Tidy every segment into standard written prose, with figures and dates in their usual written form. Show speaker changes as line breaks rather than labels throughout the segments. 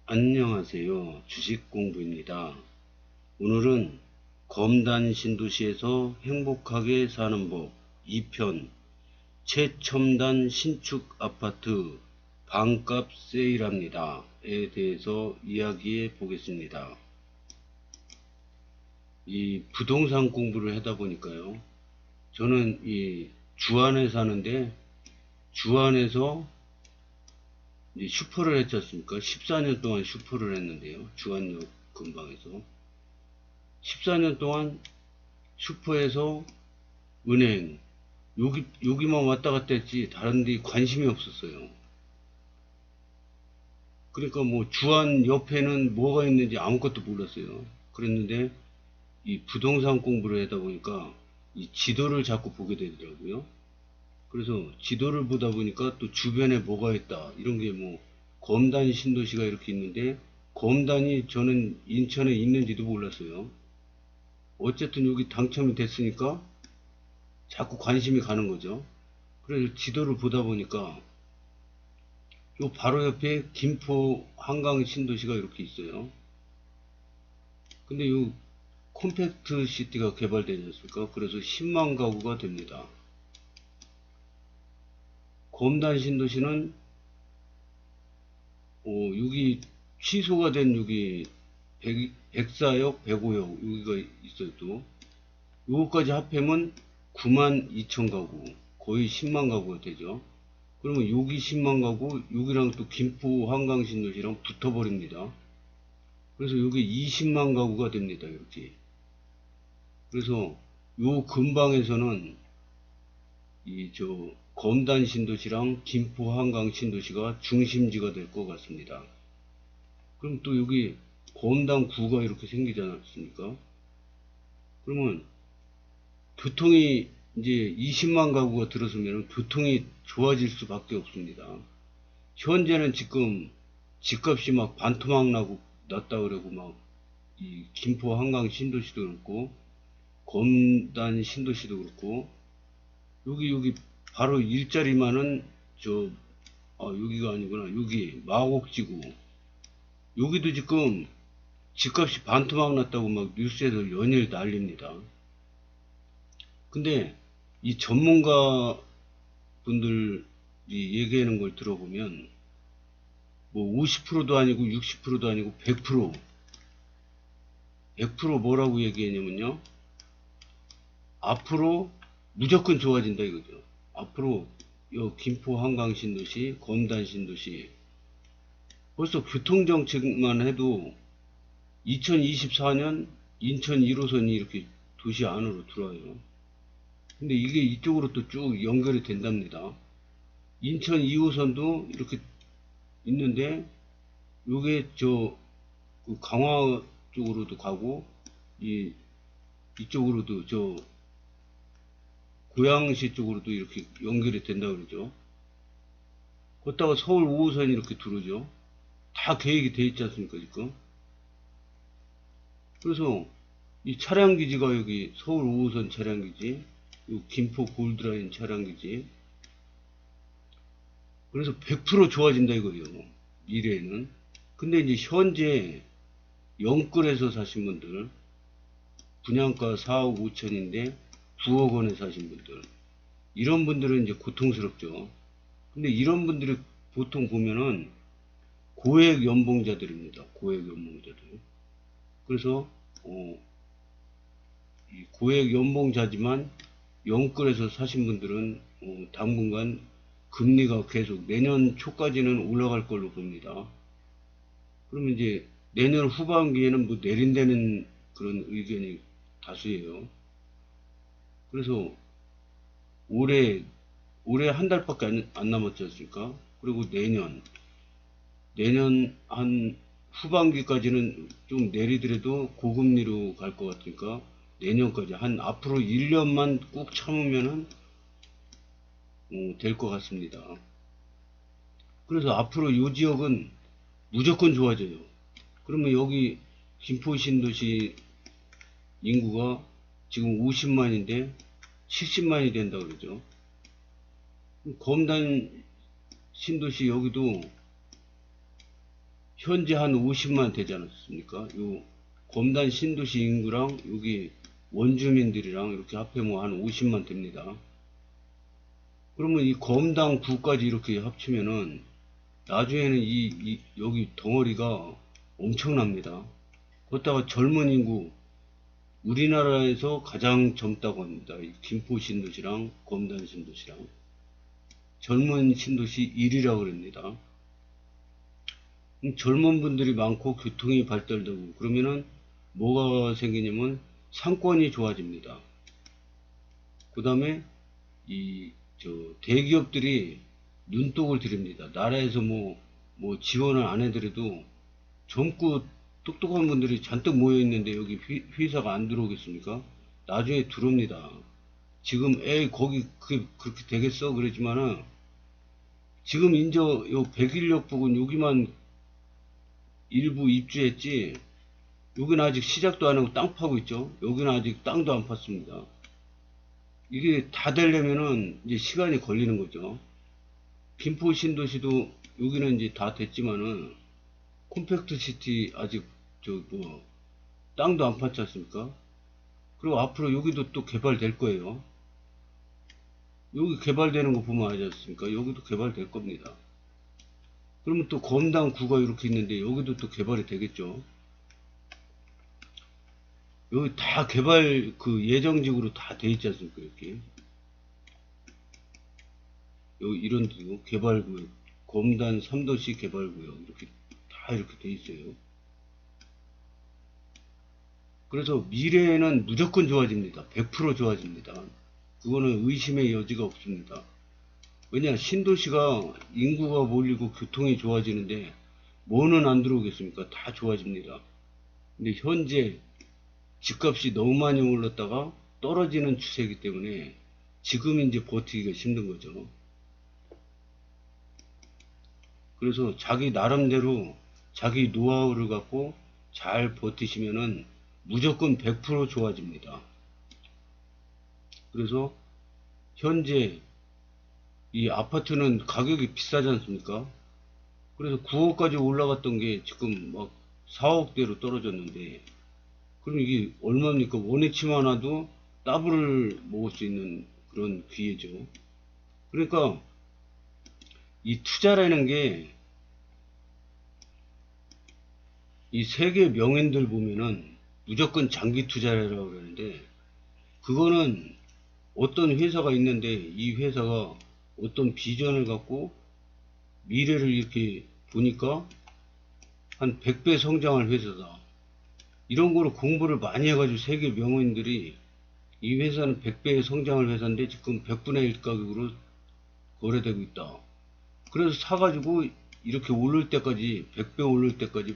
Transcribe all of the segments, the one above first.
안녕하세요. 주식공부입니다. 오늘은 검단 신도시에서 행복하게 사는 법 2편 최첨단 신축 아파트 반값 세일합니다에 대해서 이야기해 보겠습니다. 이 부동산 공부를 하다 보니까요. 저는 이 주안에 사는데 주안에서 이제 슈퍼를 했지 않습니까? 14년 동안 슈퍼를 했는데요. 주안역 근방에서 14년 동안 슈퍼에서 은행 여기만 왔다 갔다 했지 다른 데 관심이 없었어요. 그러니까 뭐 주안 옆에는 뭐가 있는지 아무것도 몰랐어요. 그랬는데 이 부동산 공부를 하다 보니까 이 지도를 자꾸 보게 되더라고요. 그래서 지도를 보다 보니까 또 주변에 뭐가 있다 이런 게 뭐 검단 신도시가 이렇게 있는데 검단이 저는 인천에 있는지도 몰랐어요. 어쨌든 여기 당첨이 됐으니까 자꾸 관심이 가는 거죠. 그래서 지도를 보다 보니까 요 바로 옆에 김포 한강 신도시가 이렇게 있어요. 근데 요 콤팩트 시티가 개발되지 않습니까? 그래서 10만 가구가 됩니다. 검단 신도시는 여기 취소가 된 여기 104역, 105역 여기가 있어요 또. 요거까지 합하면 9만 2천 가구, 거의 10만 가구가 되죠. 그러면 여기 10만 가구, 여기랑 또 김포 한강 신도시랑 붙어버립니다. 그래서 여기 20만 가구가 됩니다. 이렇게. 그래서 요 근방에서는 이 저 검단 신도시랑 김포 한강 신도시가 중심지가 될 것 같습니다. 그럼 또 여기 검단 구가 이렇게 생기지 않았습니까? 그러면 교통이 이제 20만 가구가 들어서면 교통이 좋아질 수밖에 없습니다. 현재는 지금 집값이 막 반토막 나고 났다 그러고 막 이 김포 한강 신도시도 그렇고 검단 신도시도 그렇고 여기 바로 일자리만은 여기가 아니구나, 여기 마곡지구 여기도 지금 집값이 반토막 났다고 막 뉴스에서 연일 난립니다. 근데 이 전문가 분들이 얘기하는 걸 들어보면 뭐 50%도 아니고 60%도 아니고 100% 뭐라고 얘기했냐면요. 앞으로 무조건 좋아진다 이거죠. 앞으로 요 김포 한강 신도시, 검단 신도시 벌써 교통정책만 해도 2024년 인천 1호선이 이렇게 도시 안으로 들어와요. 근데 이게 이쪽으로 또 쭉 연결이 된답니다. 인천 2호선도 이렇게 있는데 요게 그 강화 쪽으로도 가고 이쪽으로도 고양시 쪽으로도 이렇게 연결이 된다 그러죠. 걷다가 서울 5호선이 이렇게 들어오죠. 다 계획이 돼 있지 않습니까, 지금? 그래서 이 차량기지가 여기 서울 5호선 차량기지, 김포 골드라인 차량기지. 그래서 100% 좋아진다 이거예요, 미래에는. 근데 이제 현재 영끌에서 사신 분들, 분양가 4억 5천인데 9억 원에 사신 분들, 이런 분들은 이제 고통스럽죠. 근데 이런 분들이 보통 보면은 고액 연봉자들입니다. 고액 연봉자들. 그래서 이 고액 연봉자지만 영끌에서 사신 분들은 당분간 금리가 계속 내년 초까지는 올라갈 걸로 봅니다. 그러면 이제 내년 후반기에는 뭐 내린다는 그런 의견이 다수예요. 그래서 올해 한 달밖에 안 남았지 않습니까? 그리고 내년 한 후반기까지는 좀 내리더라도 고금리로 갈 것 같으니까 내년까지 한 앞으로 1년만 꾹 참으면은 될 것 같습니다. 그래서 앞으로 이 지역은 무조건 좋아져요. 그러면 여기 김포 신도시 인구가 지금 50만인데 70만이 된다 그러죠. 검단 신도시 여기도 현재 한 50만 되지 않았습니까? 요 검단 신도시 인구랑 여기 원주민들이랑 이렇게 합하면 한 50만 됩니다. 그러면 이 검단 구까지 이렇게 합치면은 나중에는 여기 덩어리가 엄청납니다. 거기다가 젊은 인구, 우리나라에서 가장 젊다고 합니다. 이 김포 신도시랑 검단 신도시랑 젊은 신도시 1위라고 그럽니다. 젊은 분들이 많고 교통이 발달되고 그러면은 뭐가 생기냐면 상권이 좋아집니다. 그 다음에 대기업들이 눈독을 들입니다. 나라에서 뭐 지원을 안 해더라도 젊고 똑똑한 분들이 잔뜩 모여 있는데 여기 회사가 안 들어오겠습니까? 나중에 들어옵니다. 지금 거기 그렇게 되겠어? 그러지만은 지금 요 백일역 부근 여기만 일부 입주했지, 여기는 아직 시작도 안 하고 땅 파고 있죠. 여기는 아직 땅도 안 팠습니다. 이게 다 되려면은 이제 시간이 걸리는 거죠. 김포 신도시도 여기는 이제 다 됐지만은 콤팩트 시티 아직 땅도 안 팠지 않습니까? 그리고 앞으로 여기도 또 개발될 거예요. 여기 개발되는 거 보면 알지 않습니까? 여기도 개발될 겁니다. 그러면 또 검단 구가 이렇게 있는데 여기도 또 개발이 되겠죠. 여기 다 개발 예정지구로 다 돼 있지 않습니까? 이렇게 여기 이런 데고 개발구역, 검단 3도시 개발구역 이렇게 다 이렇게 돼 있어요. 그래서 미래에는 무조건 좋아집니다. 100% 좋아집니다. 그거는 의심의 여지가 없습니다. 왜냐, 신도시가 인구가 몰리고 교통이 좋아지는데 뭐는 안 들어오겠습니까? 다 좋아집니다. 근데 현재 집값이 너무 많이 올랐다가 떨어지는 추세이기 때문에 지금 이제 버티기가 힘든 거죠. 그래서 자기 나름대로 자기 노하우를 갖고 잘 버티시면은 무조건 100% 좋아집니다. 그래서 현재 이 아파트는 가격이 비싸지 않습니까? 그래서 9억까지 올라갔던 게 지금 막 4억대로 떨어졌는데, 그럼 이게 얼마입니까? 원해치만 와도 더블을 먹을 수 있는 그런 기회죠. 그러니까 이 투자라는 게 이 세계 명인들 보면은 무조건 장기 투자라고 그러는데, 그거는 어떤 회사가 있는데 이 회사가 어떤 비전을 갖고 미래를 이렇게 보니까 한 100배 성장할 회사다, 이런 거를 공부를 많이 해가지고 세계 명인들이 이 회사는 100배의 성장할 회사인데 지금 100분의 1 가격으로 거래되고 있다, 그래서 사가지고 이렇게 오를 때까지 100배 오를 때까지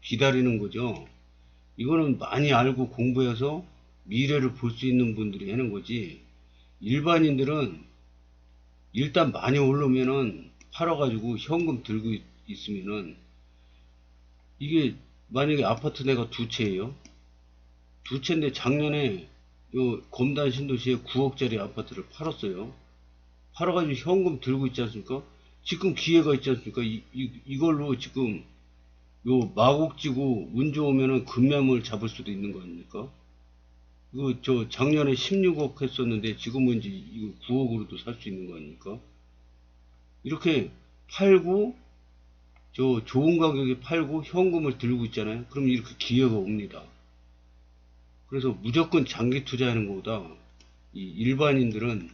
기다리는 거죠. 이거는 많이 알고 공부해서 미래를 볼 수 있는 분들이 하는 거지, 일반인들은 일단 많이 오르면은 팔아가지고 현금 들고 있으면은, 이게 만약에 아파트 내가 두 채예요. 두 채인데 작년에 요 검단 신도시에 9억짜리 아파트를 팔았어요. 팔아가지고 현금 들고 있지 않습니까? 지금 기회가 있지 않습니까? 이걸로 지금 요 마곡지구 운 좋으면은 급매물 잡을 수도 있는 거 아닙니까? 이거 작년에 16억 했었는데 지금은 이제 이거 9억으로도 살 수 있는 거 아닙니까? 이렇게 팔고 좋은 가격에 팔고 현금을 들고 있잖아요. 그럼 이렇게 기회가 옵니다. 그래서 무조건 장기 투자하는 것보다 이 일반인들은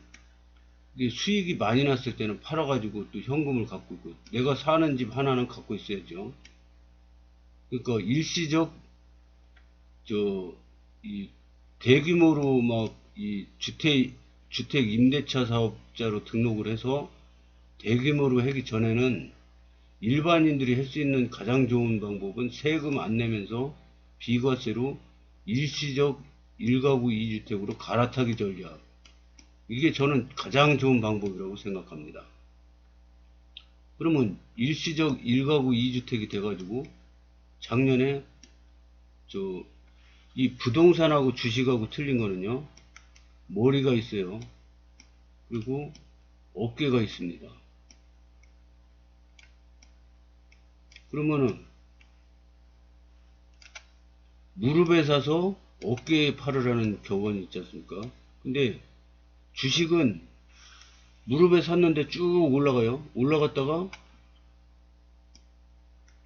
수익이 많이 났을 때는 팔아가지고 또 현금을 갖고 있고, 내가 사는 집 하나는 갖고 있어야죠. 그러니까 일시적 이 대규모로 막 이 주택 임대차 사업자로 등록을 해서 대규모로 하기 전에는 일반인들이 할 수 있는 가장 좋은 방법은 세금 안 내면서 비과세로 일시적 1가구 2주택으로 갈아타기 전략, 이게 저는 가장 좋은 방법이라고 생각합니다. 그러면 일시적 1가구 2주택이 돼가지고 작년에 이 부동산하고 주식하고 틀린 거는요, 머리가 있어요. 그리고 어깨가 있습니다. 그러면은 무릎에 사서 어깨에 팔으라는 격언이 있지 않습니까? 근데 주식은 무릎에 샀는데 쭉 올라가요. 올라갔다가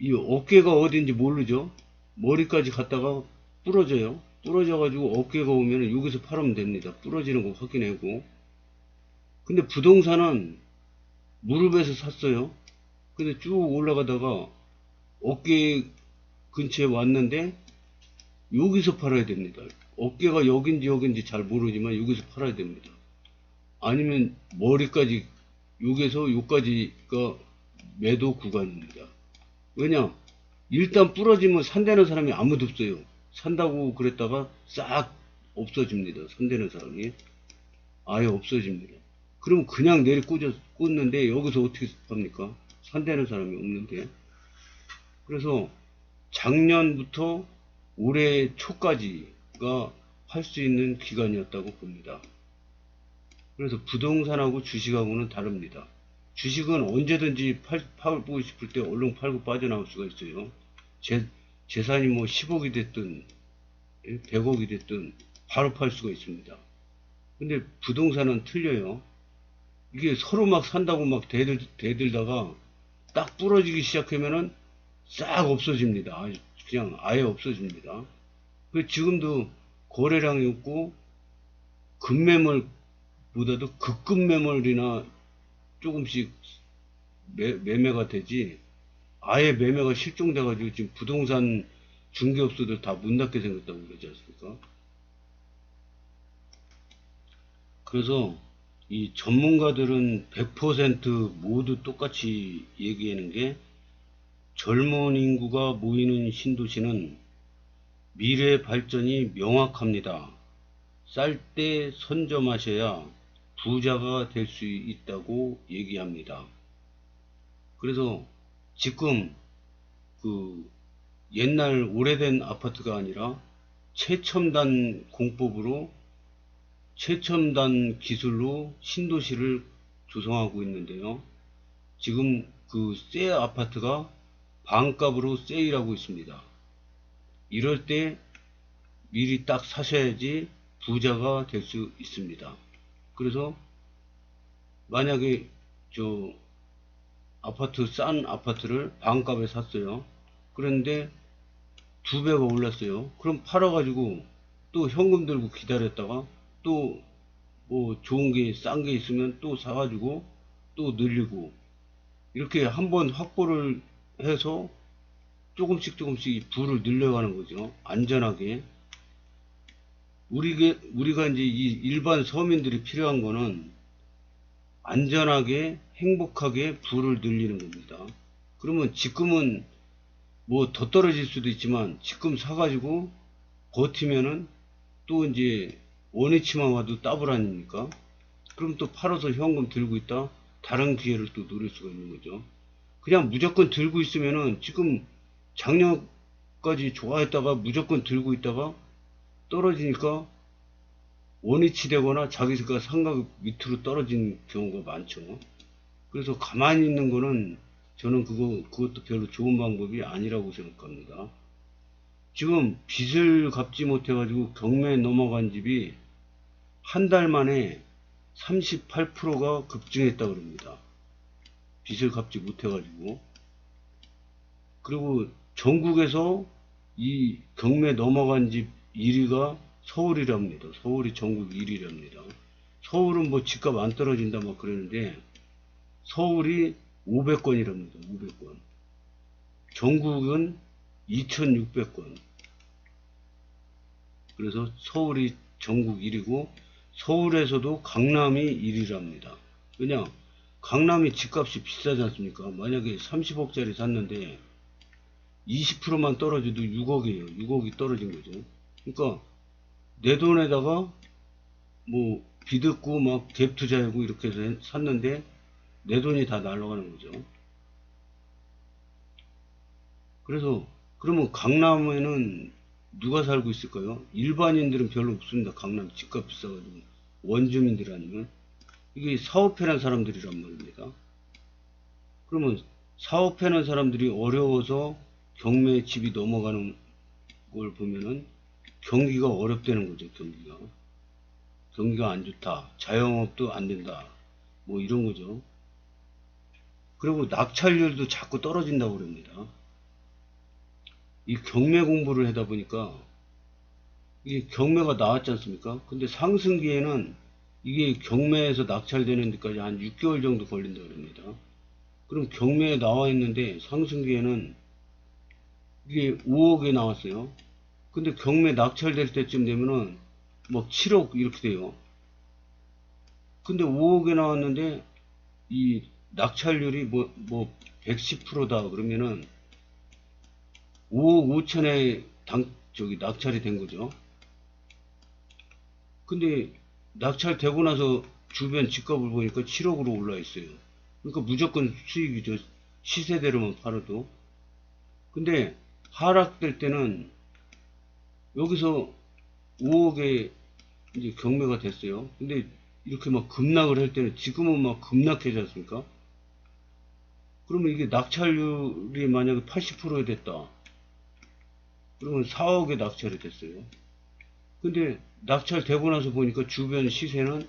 이 어깨가 어딘지 모르죠. 머리까지 갔다가 부러져요. 부러져 가지고 어깨가 오면 여기서 팔으면 됩니다. 부러지는 거 확인하고. 근데 부동산은 무릎에서 샀어요. 근데 쭉 올라가다가 어깨 근처에 왔는데 여기서 팔아야 됩니다. 어깨가 여긴지 잘 모르지만 여기서 팔아야 됩니다. 아니면 머리까지, 여기서 여기까지가 매도 구간입니다. 왜냐? 일단 부러지면 산다는 사람이 아무도 없어요. 산다고 그랬다가 싹 없어집니다. 산다는 사람이 아예 없어집니다. 그럼 그냥 내리 꽂는데 여기서 어떻게 합니까? 산다는 사람이 없는데. 그래서 작년부터 올해 초까지가 할 수 있는 기간이었다고 봅니다. 그래서 부동산하고 주식하고는 다릅니다. 주식은 언제든지 팔고 싶을 때 얼른 팔고 빠져나올 수가 있어요. 재산이 뭐 10억이 됐든 100억이 됐든 바로 팔 수가 있습니다. 근데 부동산은 틀려요. 이게 서로 막 산다고 막 대들다가 딱 부러지기 시작하면은 싹 없어집니다. 그냥 아예 없어집니다. 지금도 거래량이 없고 급매물보다도 극급매물이나 조금씩 매매가 되지, 아예 매매가 실종돼가지고 지금 부동산 중개업소들 다 문 닫게 생겼다고 그러지 않습니까? 그래서 이 전문가들은 100% 모두 똑같이 얘기하는 게, 젊은 인구가 모이는 신도시는 미래 발전이 명확합니다. 쌀 때 선점하셔야 부자가 될 수 있다고 얘기합니다. 그래서 지금 그 옛날 오래된 아파트가 아니라 최첨단 공법으로, 최첨단 기술로 신도시를 조성하고 있는데요. 지금 그 새 아파트가 반값으로 세일하고 있습니다. 이럴 때 미리 딱 사셔야지 부자가 될 수 있습니다. 그래서 만약에 싼 아파트를 반값에 샀어요. 그런데 2배가 올랐어요. 그럼 팔아가지고 또 현금 들고 기다렸다가 또 뭐 좋은 게, 싼 게 있으면 또 사가지고 또 늘리고, 이렇게 한번 확보를 해서 조금씩 부를 늘려가는 거죠. 안전하게. 우리가 이제 이 일반 서민들이 필요한 거는 안전하게 행복하게 부를 늘리는 겁니다. 그러면 지금은 뭐 더 떨어질 수도 있지만 지금 사가지고 버티면은 또 이제 원위치만 와도 더블 아닙니까? 그럼 또 팔아서 현금 들고 있다 다른 기회를 또 노릴 수가 있는 거죠. 그냥 무조건 들고 있으면은, 지금 작년까지 좋아했다가 무조건 들고 있다가 떨어지니까 원위치 되거나 자기가 상가격 밑으로 떨어진 경우가 많죠. 그래서 가만히 있는 거는 저는 그것도 별로 좋은 방법이 아니라고 생각합니다. 지금 빚을 갚지 못해가지고 경매에 넘어간 집이 한 달 만에 38%가 급증했다 그럽니다. 빚을 갚지 못해가지고. 그리고 전국에서 이 경매 넘어간 집 1위가 서울이랍니다. 서울이 전국 1위랍니다. 서울은 뭐 집값 안 떨어진다 막 그러는데 서울이 500건이랍니다. 500건. 전국은 2600건. 그래서 서울이 전국 1위고 서울에서도 강남이 1위랍니다. 왜냐? 강남이 집값이 비싸지 않습니까? 만약에 30억짜리 샀는데 20%만 떨어져도 6억이에요. 6억이 떨어진 거죠. 그러니까 내 돈에다가 뭐 비듣고 막 갭 투자하고 이렇게 해서 샀는데 내 돈이 다 날아가는 거죠. 그래서 그러면 강남에는 누가 살고 있을까요? 일반인들은 별로 없습니다. 강남 집값 비싸가지고. 원주민들 아니면. 이게 사업해낸 사람들이란 말입니다. 그러면 사업해낸 사람들이 어려워서 경매에 집이 넘어가는 걸 보면은 경기가 어렵다는 거죠. 경기가 안 좋다, 자영업도 안 된다, 뭐 이런 거죠. 그리고 낙찰률도 자꾸 떨어진다고 그럽니다. 이 경매 공부를 하다 보니까 이게 경매가 나왔지 않습니까? 근데 상승기에는 이게 경매에서 낙찰되는 데까지 한 6개월 정도 걸린다고 합니다. 그럼 경매에 나와 있는데 상승기에는 이게 5억에 나왔어요. 근데 경매 낙찰될 때쯤 되면은 뭐 7억 이렇게 돼요. 근데 5억에 나왔는데 이 낙찰률이 뭐 110%다 그러면은 5억 5천에 낙찰이 된 거죠. 근데 낙찰되고 나서 주변 집값을 보니까 7억으로 올라 있어요. 그러니까 무조건 수익이죠. 시세대로만 팔아도. 근데 하락될 때는 여기서 5억에 이제 경매가 됐어요. 근데 이렇게 막 급락을 할 때는 지금은 막 급락하지 않습니까? 그러면 이게 낙찰률이 만약에 80%에 됐다. 그러면 4억에 낙찰이 됐어요. 근데 낙찰되고 나서 보니까 주변 시세는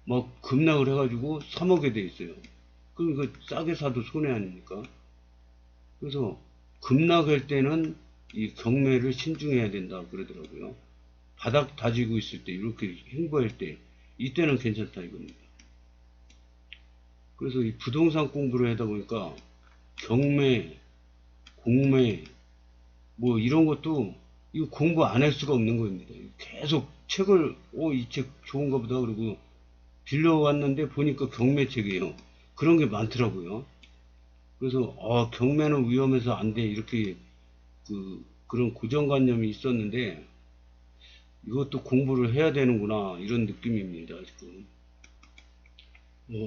막 급락을 해가지고 3억에 돼 있어요. 그럼 이거 싸게 사도 손해 아닙니까? 그래서 급락할 때는 이 경매를 신중해야 된다 그러더라고요. 바닥 다지고 있을 때, 이렇게 횡보할 때, 이때는 괜찮다 이겁니다. 그래서 이 부동산 공부를 하다 보니까 경매, 공매, 뭐 이런 것도 이거 공부 안 할 수가 없는 겁니다. 계속 책을, 이 책 좋은가 보다 그러고 빌려왔는데 보니까 경매책이에요. 그런 게 많더라고요. 그래서 경매는 위험해서 안 돼, 이렇게 그런 고정관념이 있었는데 이것도 공부를 해야 되는구나, 이런 느낌입니다. 지금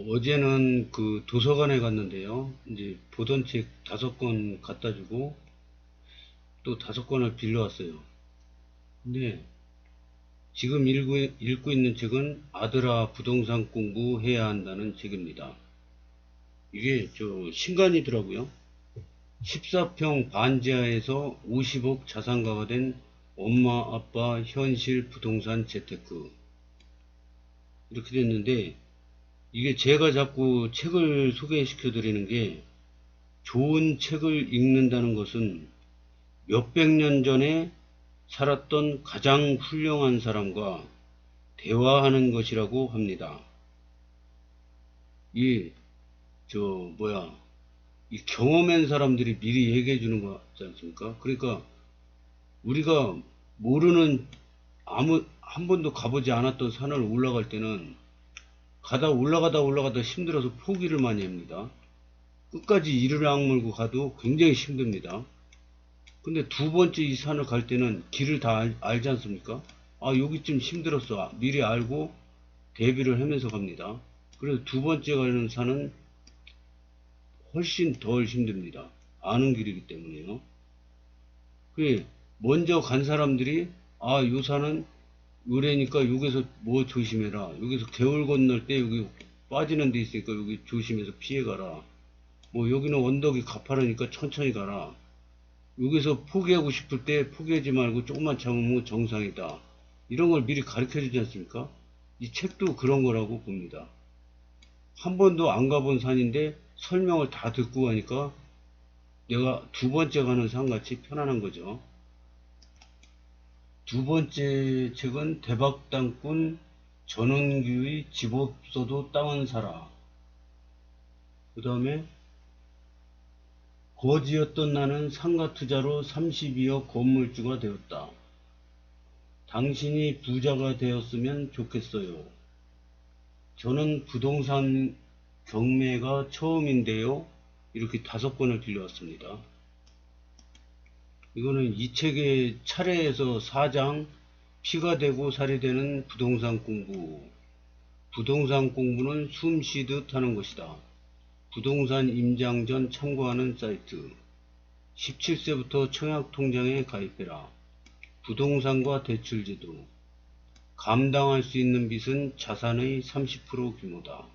어제는 그 도서관에 갔는데요, 이제 보던 책 5권 갖다 주고 또 5권을 빌려왔어요. 근데 지금 읽고 있는 책은 아들아 부동산 공부해야 한다는 책입니다. 이게 신간이더라고요. 14평 반지하에서 50억 자산가가 된 엄마 아빠 현실 부동산 재테크, 이렇게 됐는데, 이게 제가 자꾸 책을 소개시켜 드리는 게, 좋은 책을 읽는다는 것은 몇백 년 전에 살았던 가장 훌륭한 사람과 대화하는 것이라고 합니다. 이 경험한 사람들이 미리 얘기해 주는 거 같지 않습니까? 그러니까 우리가 모르는, 한 번도 가보지 않았던 산을 올라갈 때는 올라가다 힘들어서 포기를 많이 합니다. 끝까지 이를 악물고 가도 굉장히 힘듭니다. 근데 두 번째 이 산을 갈 때는 길을 다 알지 않습니까? 여기쯤 힘들었어, 미리 알고 대비를 하면서 갑니다. 그래서 두 번째 가는 산은 훨씬 덜 힘듭니다. 아는 길이기 때문에요. 먼저 간 사람들이 요 산은 요래니까 여기서 뭐 조심해라, 여기서 개울 건널 때 여기 빠지는 데 있으니까 여기 조심해서 피해가라, 뭐 여기는 언덕이 가파르니까 천천히 가라, 여기서 포기하고 싶을 때 포기하지 말고 조금만 참으면 정상이다, 이런 걸 미리 가르쳐 주지 않습니까? 이 책도 그런 거라고 봅니다. 한 번도 안 가본 산인데 설명을 다 듣고 가니까 내가 두 번째 가는 산같이 편안한 거죠. 두 번째 책은 대박땅꾼 전원규의 집 없어도 땅은 사라. 그 다음에 거지였던 나는 상가 투자로 32억 건물주가 되었다. 당신이 부자가 되었으면 좋겠어요. 저는 부동산 경매가 처음인데요. 이렇게 5권을 빌려왔습니다. 이거는 이 책의 차례에서 4장, 피가 되고 살이 되는 부동산 공부. 부동산 공부는 숨 쉬듯 하는 것이다. 부동산 임장 전 참고하는 사이트. 17세부터 청약통장에 가입해라. 부동산과 대출제도. 감당할 수 있는 빚은 자산의 30% 규모다.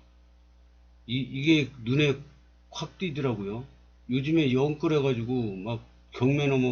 이게 눈에 확 띄더라고요. 요즘에 영 끓여가지고 막 경매 넘어가